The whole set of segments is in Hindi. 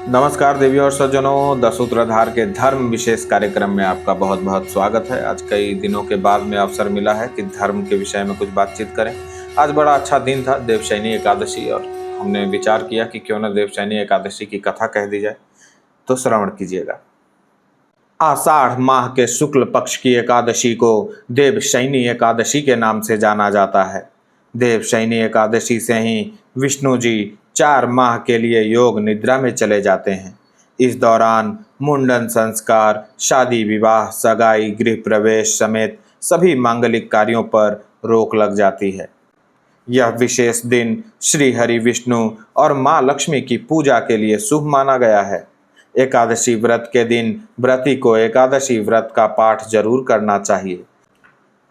नमस्कार देवियों और सज्जनों, द सूत्रधार के धर्म विशेष कार्यक्रम में आपका बहुत बहुत स्वागत है। आज कई दिनों के बाद में अवसर मिला है कि धर्म के विषय में कुछ बातचीत करें। आज बड़ा अच्छा दिन था, देवशयनी एकादशी, और हमने विचार किया कि क्यों न देवशयनी एकादशी की कथा कह दी जाए। तो श्रवण कीजिएगा। आषाढ़ माह के शुक्ल पक्ष की एकादशी को देवशयनी एकादशी के नाम से जाना जाता है। देवशयनी एकादशी से ही विष्णु जी 4 माह के लिए योग निद्रा में चले जाते हैं। इस दौरान मुंडन संस्कार, शादी विवाह, सगाई, गृह प्रवेश समेत सभी मांगलिक कार्यों पर रोक लग जाती है। यह विशेष दिन श्री हरि विष्णु और माँ लक्ष्मी की पूजा के लिए शुभ माना गया है। एकादशी व्रत के दिन व्रती को एकादशी व्रत का पाठ जरूर करना चाहिए।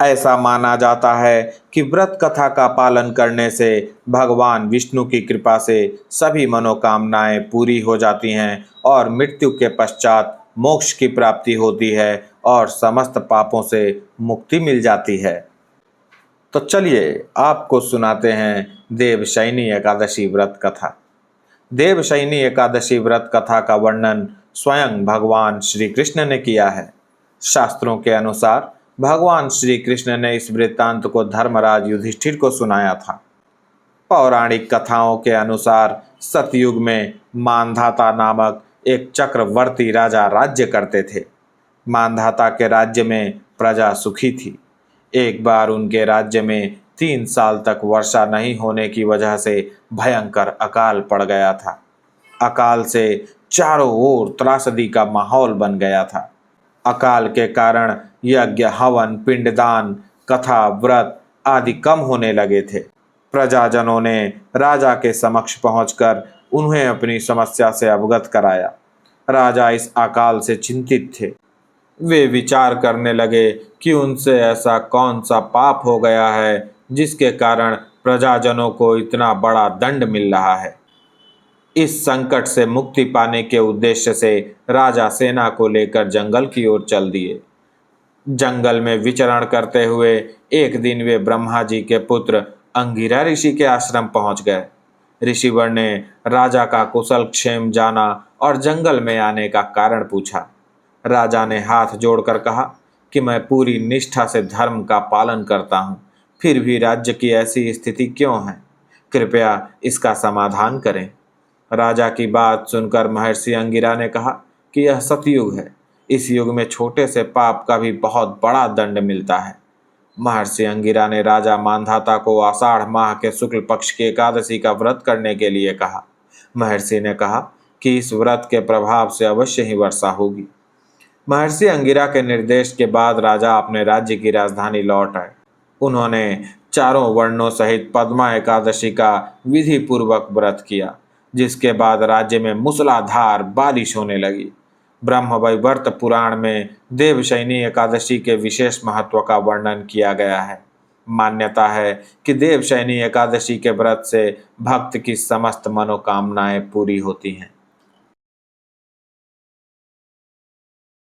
ऐसा माना जाता है कि व्रत कथा का पालन करने से भगवान विष्णु की कृपा से सभी मनोकामनाएं पूरी हो जाती हैं और मृत्यु के पश्चात मोक्ष की प्राप्ति होती है और समस्त पापों से मुक्ति मिल जाती है। तो चलिए आपको सुनाते हैं देवशयनी एकादशी व्रत कथा। देवशयनी एकादशी व्रत कथा का वर्णन स्वयं भगवान श्री कृष्ण ने किया है। शास्त्रों के अनुसार भगवान श्री कृष्ण ने इस वृत्तांत को धर्मराज युधिष्ठिर को सुनाया था। पौराणिक कथाओं के अनुसार सतयुग में मांधाता नामक एक चक्रवर्ती राजा राज्य करते थे। मांधाता के राज्य में प्रजा सुखी थी। एक बार उनके राज्य में 3 साल तक वर्षा नहीं होने की वजह से भयंकर अकाल पड़ गया था। अकाल से चारों ओर त्रासदी का माहौल बन गया था। अकाल के कारण यज्ञ, हवन, पिंडदान, कथा, व्रत आदि कम होने लगे थे। प्रजाजनों ने राजा के समक्ष पहुंचकर उन्हें अपनी समस्या से अवगत कराया। राजा इस अकाल से चिंतित थे। वे विचार करने लगे कि उनसे ऐसा कौन सा पाप हो गया है जिसके कारण प्रजाजनों को इतना बड़ा दंड मिल रहा है। इस संकट से मुक्ति पाने के उद्देश्य से राजा सेना को लेकर जंगल की ओर चल दिए। जंगल में विचरण करते हुए एक दिन वे ब्रह्मा जी के पुत्र अंगिरा ऋषि के आश्रम पहुंच गए। ऋषिवर ने राजा का कुशल क्षेम जाना और जंगल में आने का कारण पूछा। राजा ने हाथ जोड़कर कहा कि मैं पूरी निष्ठा से धर्म का पालन करता हूँ, फिर भी राज्य की ऐसी स्थिति क्यों है? कृपया इसका समाधान करें। राजा की बात सुनकर महर्षि अंगिरा ने कहा कि यह सतयुग है। इस युग में छोटे से पाप का भी बहुत बड़ा दंड मिलता है। महर्षि अंगिरा ने राजा मांधाता को आषाढ़ माह के शुक्ल पक्ष की एकादशी का व्रत करने के लिए कहा। महर्षि ने कहा कि इस व्रत के प्रभाव से अवश्य ही वर्षा होगी। महर्षि अंगिरा के निर्देश के बाद राजा अपने राज्य की राजधानी लौट आए। उन्होंने चारों वर्णों सहित पद्मा एकादशी का विधि पूर्वक व्रत किया, जिसके बाद राज्य में मूसलाधार बारिश होने लगी। ब्रह्मवैवर्त पुराण में देवशयनी एकादशी के विशेष महत्व का वर्णन किया गया है। मान्यता है कि देवशयनी एकादशी के व्रत से भक्त की समस्त मनोकामनाएं पूरी होती हैं।